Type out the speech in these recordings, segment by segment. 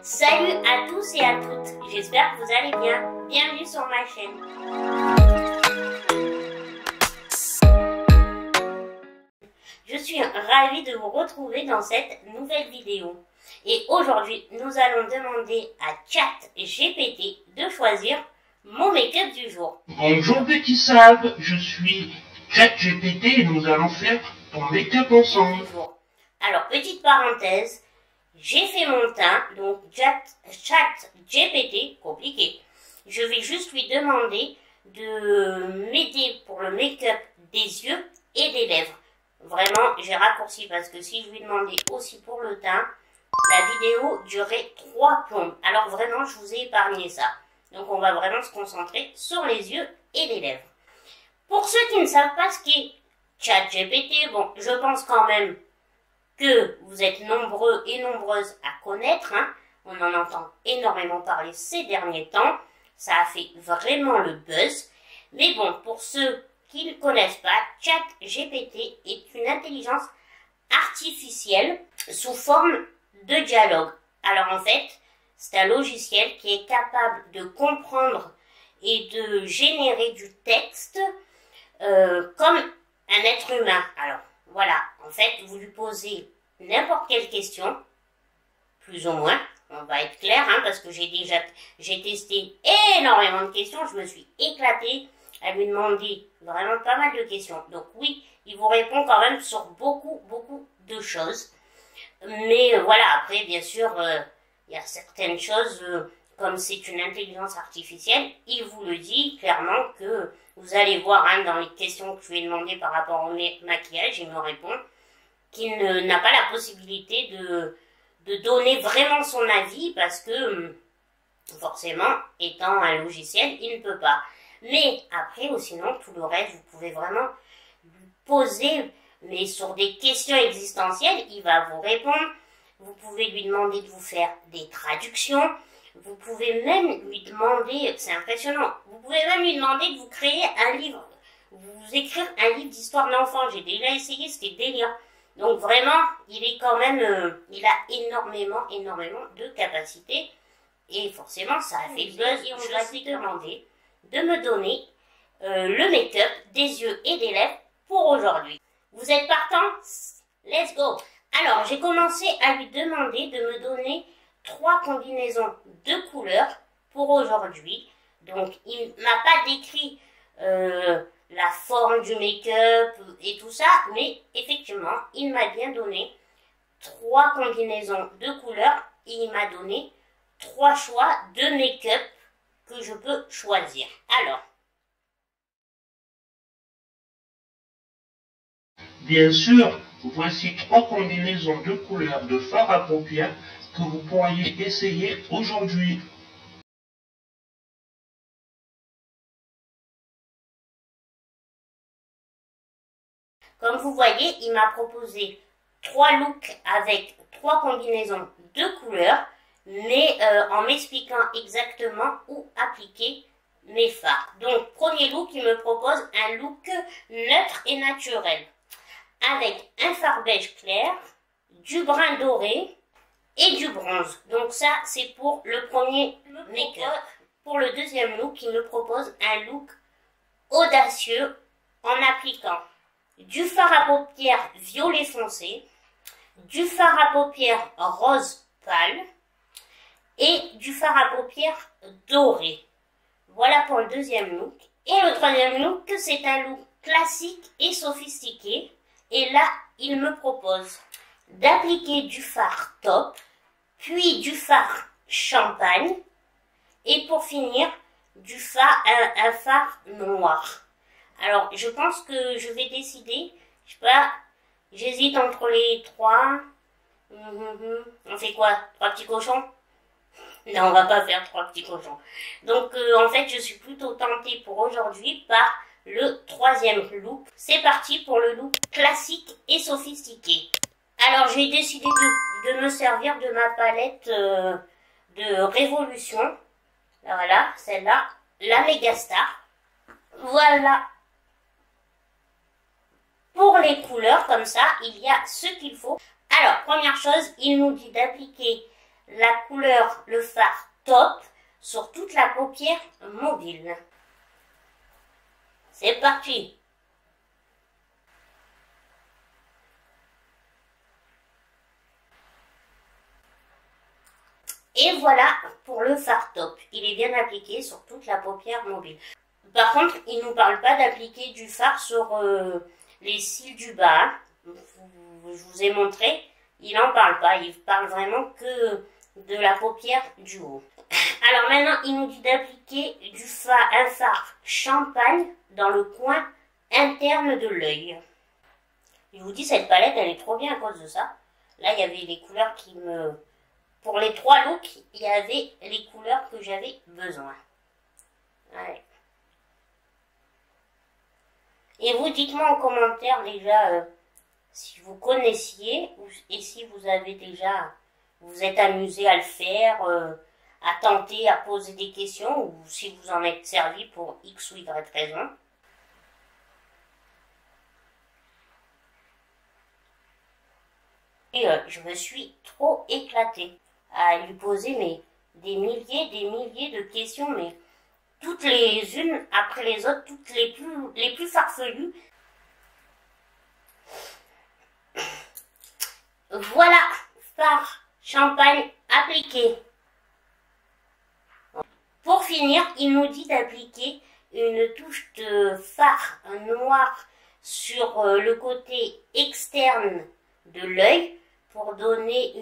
Salut à tous et à toutes, j'espère que vous allez bien. Bienvenue sur ma chaîne. Je suis ravie de vous retrouver dans cette nouvelle vidéo. Et aujourd'hui, nous allons demander à ChatGPT de choisir mon make-up du jour. Bonjour petit Sab, je suis ChatGPT et nous allons faire ton make-up ensemble. Alors, petite parenthèse, j'ai fait mon teint, donc ChatGPT, compliqué. Je vais juste lui demander de m'aider pour le make-up des yeux et des lèvres. Vraiment, j'ai raccourci parce que si je lui demandais aussi pour le teint, la vidéo durait 3 plombes. Alors vraiment, je vous ai épargné ça. Donc on va vraiment se concentrer sur les yeux et les lèvres. Pour ceux qui ne savent pas ce qu'est ChatGPT, bon, je pense quand même que vous êtes nombreux et nombreuses à connaître. On en entend énormément parler ces derniers temps. Ça a fait vraiment le buzz. Mais bon, pour ceux qui ne connaissent pas, ChatGPT est une intelligence artificielle sous forme de dialogue. Alors en fait, c'est un logiciel qui est capable de comprendre et de générer du texte comme un être humain. Alors voilà, en fait, vous lui posez n'importe quelle question, plus ou moins, on va être clair, parce que j'ai testé énormément de questions, je me suis éclatée à lui demander vraiment pas mal de questions. Donc oui, il vous répond quand même sur beaucoup de choses. Mais voilà, après, bien sûr, il y a certaines choses, comme c'est une intelligence artificielle, il vous le dit clairement que vous allez voir dans les questions que je lui ai demandées par rapport au maquillage, il me répond qu'il n'a pas la possibilité de donner vraiment son avis parce que, forcément, étant un logiciel, il ne peut pas. Mais après, ou sinon, tout le reste, vous pouvez vraiment poser, mais sur des questions existentielles, il va vous répondre. Vous pouvez lui demander de vous faire des traductions. Vous pouvez même lui demander, c'est impressionnant, vous pouvez même lui demander de vous créer un livre, vous écrire un livre d'histoire d'enfant. J'ai déjà essayé, c'était délire. Donc vraiment, il est quand même, il a énormément de capacités. Et forcément, ça a fait le buzz. Et on va lui demander de me donner le make-up des yeux et des lèvres pour aujourd'hui. Vous êtes partant? Let's go! Alors, j'ai commencé à lui demander de me donner 3 combinaisons de couleurs pour aujourd'hui. Donc, il m'a pas décrit la forme du make-up et tout ça, mais effectivement, il m'a bien donné 3 combinaisons de couleurs et il m'a donné 3 choix de make-up que je peux choisir. Alors, Bien sûr, voici 3 combinaisons de couleurs de fard à paupières que vous pourriez essayer aujourd'hui. comme vous voyez, il m'a proposé 3 looks avec 3 combinaisons de couleurs, mais en m'expliquant exactement où appliquer mes fards. Donc, premier look, il me propose un look neutre et naturel, avec un fard beige clair, du brun doré et du bronze. Donc ça, c'est pour le premier make-up. Pour le deuxième look, il me propose un look audacieux en appliquant du fard à paupières violet foncé, du fard à paupières rose pâle et du fard à paupières doré. Voilà pour le deuxième look. Et le troisième look, c'est un look classique et sophistiqué. Et là, il me propose d'appliquer du fard taupe, puis du fard champagne, et pour finir, un fard noir. Alors, je pense que je vais décider, je sais pas, j'hésite entre les 3. On fait quoi? 3 petits cochons? Non, on va pas faire 3 petits cochons. Donc, en fait, je suis plutôt tentée pour aujourd'hui par le troisième look. C'est parti pour le look classique et sophistiqué. Alors, j'ai décidé de me servir de ma palette de Révolution. Voilà, celle-là, la Megastar. Voilà. Pour les couleurs, comme ça, il y a ce qu'il faut. Alors, première chose, il nous dit d'appliquer la couleur, le fard top sur toute la paupière mobile. C'est parti! Et voilà pour le fard top. Il est bien appliqué sur toute la paupière mobile. Par contre, il ne nous parle pas d'appliquer du fard sur les cils du bas. Je vous ai montré, il n'en parle pas. Il parle vraiment que de la paupière du haut. Alors maintenant, il nous dit d'appliquer un fard champagne dans le coin interne de l'œil. Je vous dis, cette palette, elle est trop bien à cause de ça. Là, il y avait les couleurs qui me... Pour les 3 looks, il y avait les couleurs que j'avais besoin. Ouais. Et vous, dites-moi en commentaire déjà si vous connaissiez et si vous avez déjà, vous êtes amusé à le faire, à tenter, à poser des questions, ou si vous en êtes servi pour X ou Y raison. Et je me suis trop éclatée à lui poser des milliers de questions, mais toutes les unes après les autres, toutes les plus farfelues. Voilà, fard champagne appliqué. Pour finir, il nous dit d'appliquer une touche de fard noir sur le côté externe de l'œil pour donner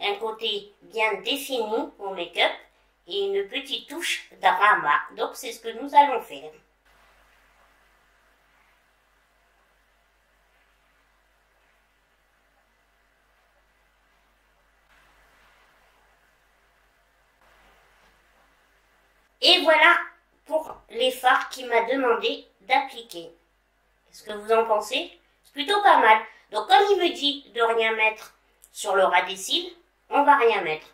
un côté bien défini au make-up et une petite touche drama. Donc c'est ce que nous allons faire. Et voilà pour les fards qu'il m'a demandé d'appliquer. Qu'est-ce que vous en pensez? C'est plutôt pas mal. Donc comme il me dit de rien mettre sur le ras des cils, on va rien mettre.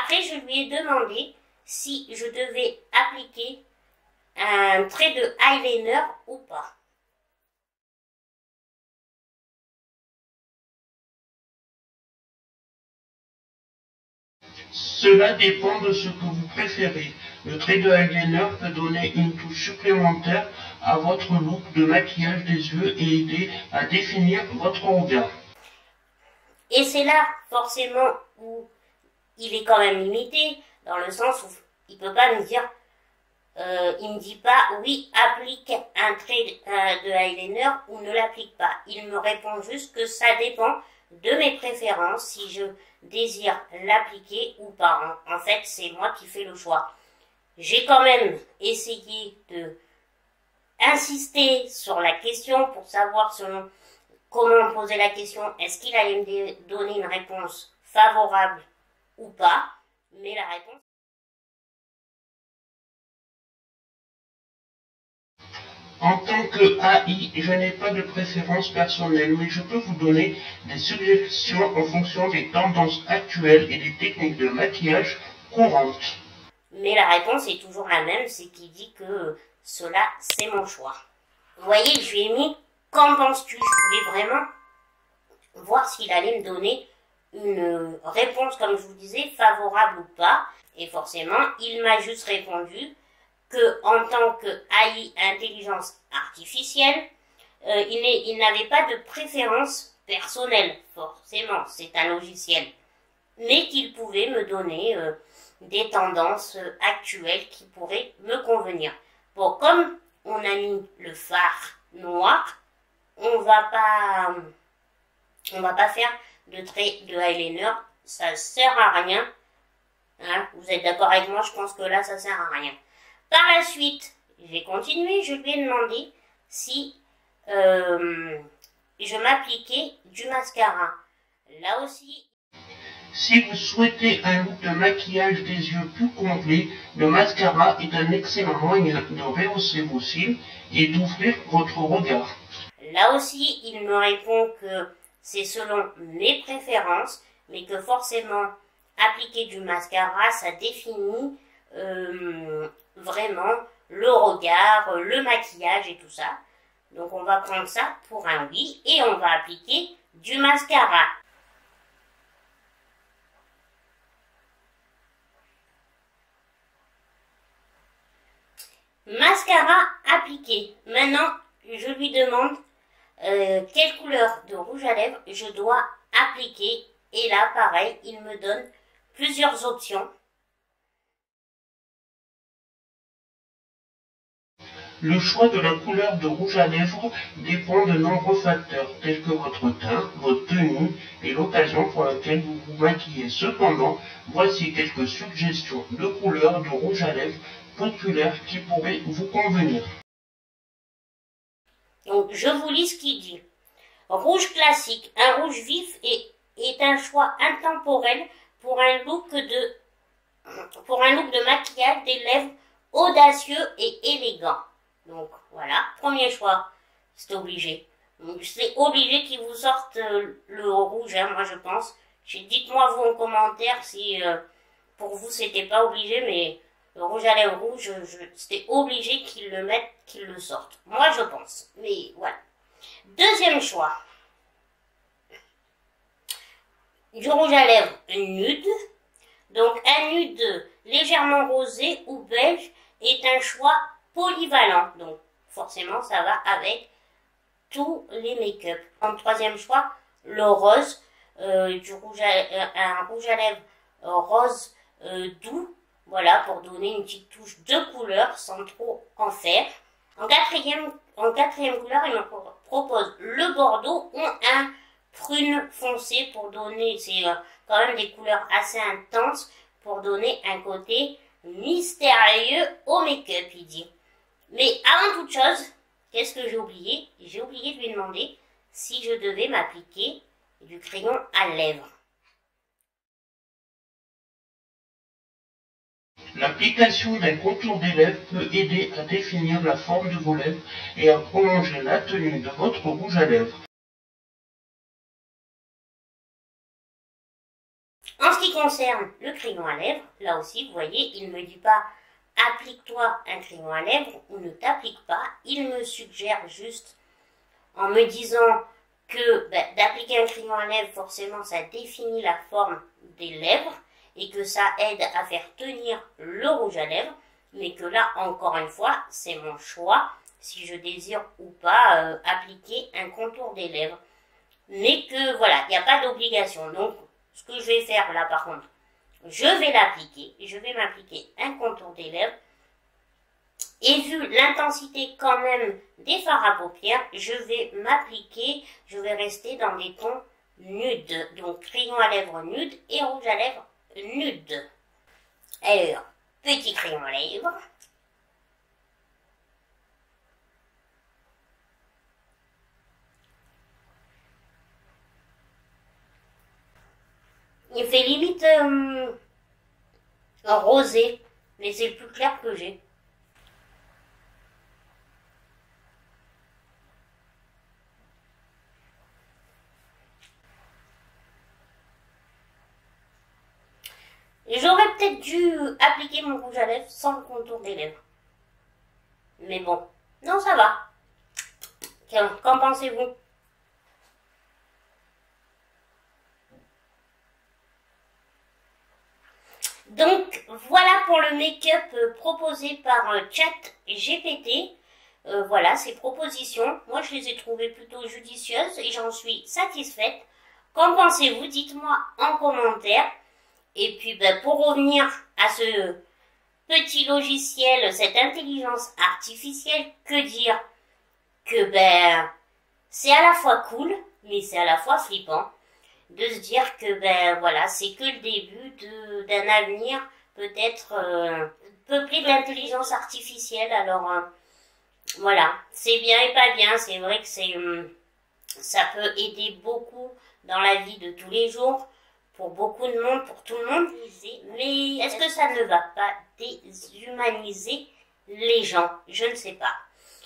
Après, je lui ai demandé si je devais appliquer un trait de eyeliner ou pas. Cela dépend de ce que vous préférez. Le trait de eyeliner peut donner une touche supplémentaire à votre look de maquillage des yeux et aider à définir votre regard. Et c'est là, forcément, où il est quand même limité, dans le sens où il peut pas me dire, il me dit pas, oui, applique un trait de eyeliner ou ne l'applique pas. Il me répond juste que ça dépend de mes préférences, si je désire l'appliquer ou pas. En fait, c'est moi qui fais le choix. J'ai quand même essayé de insister sur la question pour savoir comment poser la question. Est-ce qu'il allait me donner une réponse favorable ou pas? Mais la réponse... En tant que AI, je n'ai pas de préférence personnelle, mais je peux vous donner des suggestions en fonction des tendances actuelles et des techniques de maquillage courantes. Mais la réponse est toujours la même, c'est qu'il dit que cela, c'est mon choix. Vous voyez, je lui ai mis « Qu'en penses-tu » Je voulais vraiment voir s'il allait me donner une réponse, comme je vous disais, favorable ou pas. Et forcément, il m'a juste répondu que en tant que AI, intelligence artificielle, il n'avait pas de préférence personnelle, forcément, c'est un logiciel, mais qu'il pouvait me donner des tendances actuelles qui pourraient me convenir. Bon, comme on a mis le fard noir, on va pas faire de trait de eyeliner, ça sert à rien. Hein, vous êtes d'accord avec moi? Je pense que là, ça sert à rien. Par la suite, j'ai continué, je lui ai demandé si je m'appliquais du mascara. Là aussi... Si vous souhaitez un look de maquillage des yeux plus complet, le mascara est un excellent moyen de rehausser vos cils et d'ouvrir votre regard. Là aussi, il me répond que c'est selon mes préférences, mais que forcément, appliquer du mascara, ça définit vraiment le regard, le maquillage et tout ça. Donc on va prendre ça pour un oui et on va appliquer du mascara. Mascara appliqué. Maintenant, je lui demande quelle couleur de rouge à lèvres je dois appliquer. Et là, pareil, il me donne plusieurs options. Le choix de la couleur de rouge à lèvres dépend de nombreux facteurs, tels que votre teint, votre tenue et l'occasion pour laquelle vous vous maquillez. Cependant, voici quelques suggestions de couleurs de rouge à lèvres populaires qui pourraient vous convenir. Donc, je vous lis ce qu'il dit. Rouge classique, un rouge vif est un choix intemporel pour un look de maquillage des lèvres audacieux et élégant. Donc voilà, premier choix, c'est obligé. Donc c'est obligé qu'ils vous sortent le rouge, hein, moi je pense. Dites-moi vous en commentaire si pour vous c'était pas obligé, mais le rouge à lèvres rouge, c'était obligé qu'ils le mettent, qu'ils le sortent. Moi je pense, mais voilà. Deuxième choix. Du rouge à lèvres nude. Donc un nude légèrement rosé ou beige est un choix polyvalent. Donc forcément ça va avec tous les make-up. En troisième choix, le rose, un rouge à lèvres rose doux. Voilà, pour donner une petite touche de couleur sans trop en faire. En quatrième couleur, il me propose le bordeaux ou un prune foncé pour donner, c'est quand même des couleurs assez intenses pour donner un côté mystérieux au make-up, il dit. Mais avant toute chose, qu'est-ce que j'ai oublié? J'ai oublié de lui demander si je devais m'appliquer du crayon à lèvres. L'application d'un contour des lèvres peut aider à définir la forme de vos lèvres et à prolonger la tenue de votre rouge à lèvres. En ce qui concerne le crayon à lèvres, là aussi, vous voyez, il ne me dit pas « applique-toi un crayon à lèvres » ou « ne t'applique pas ». Il me suggère juste, en me disant que d'appliquer un crayon à lèvres, forcément, ça définit la forme des lèvres et que ça aide à faire tenir le rouge à lèvres, mais que là, encore une fois, c'est mon choix, si je désire ou pas appliquer un contour des lèvres. Mais que, voilà, il n'y a pas d'obligation. Donc, ce que je vais faire là, par contre, je vais l'appliquer, je vais m'appliquer un contour des lèvres, et vu l'intensité quand même des fards à paupières, je vais rester dans des tons nudes, donc crayon à lèvres nude et rouge à lèvres nude. Alors, petit crayon à lèvres. Il fait limite rosé, mais c'est le plus clair que j'ai. J'aurais peut-être dû appliquer mon rouge à lèvres sans le contour des lèvres. Mais bon, non, ça va. Qu'en pensez-vous? Donc, voilà pour le make-up proposé par ChatGPT. Voilà, ces propositions. Moi, je les ai trouvées plutôt judicieuses et j'en suis satisfaite. Qu'en pensez-vous? Dites-moi en commentaire. Et puis, pour revenir à ce petit logiciel, cette intelligence artificielle, que dire? Que, c'est à la fois cool, mais c'est à la fois flippant de se dire que, voilà, c'est que le début d'un avenir peut-être peuplé de l'intelligence artificielle. Alors, voilà, c'est bien et pas bien. C'est vrai que ça peut aider beaucoup dans la vie de tous les jours, pour beaucoup de monde, pour tout le monde. Mais est-ce que ça ne va pas déshumaniser les gens? Je ne sais pas.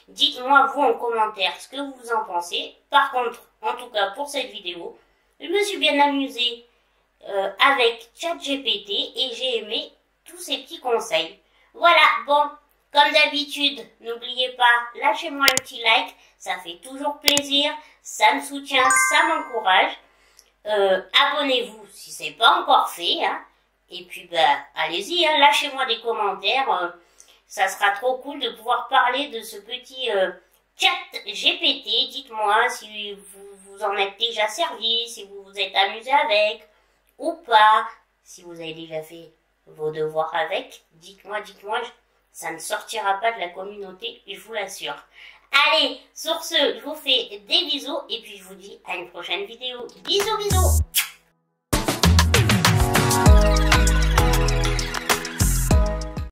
Dites-moi vous en commentaire ce que vous en pensez. Par contre, en tout cas pour cette vidéo, je me suis bien amusée avec ChatGPT et j'ai aimé tous ces petits conseils. Voilà, bon, comme d'habitude, n'oubliez pas, lâchez-moi un petit like, ça fait toujours plaisir, ça me soutient, ça m'encourage. Abonnez-vous si c'est pas encore fait, hein. Et puis allez-y, hein, lâchez-moi des commentaires Ça sera trop cool de pouvoir parler de ce petit chat GPT. Dites-moi si vous vous en êtes déjà servi, si vous vous êtes amusé avec ou pas. Si vous avez déjà fait vos devoirs avec, dites-moi, ça ne sortira pas de la communauté, je vous l'assure. Allez, sur ce, je vous fais des bisous et puis je vous dis à une prochaine vidéo. Bisous, bisous!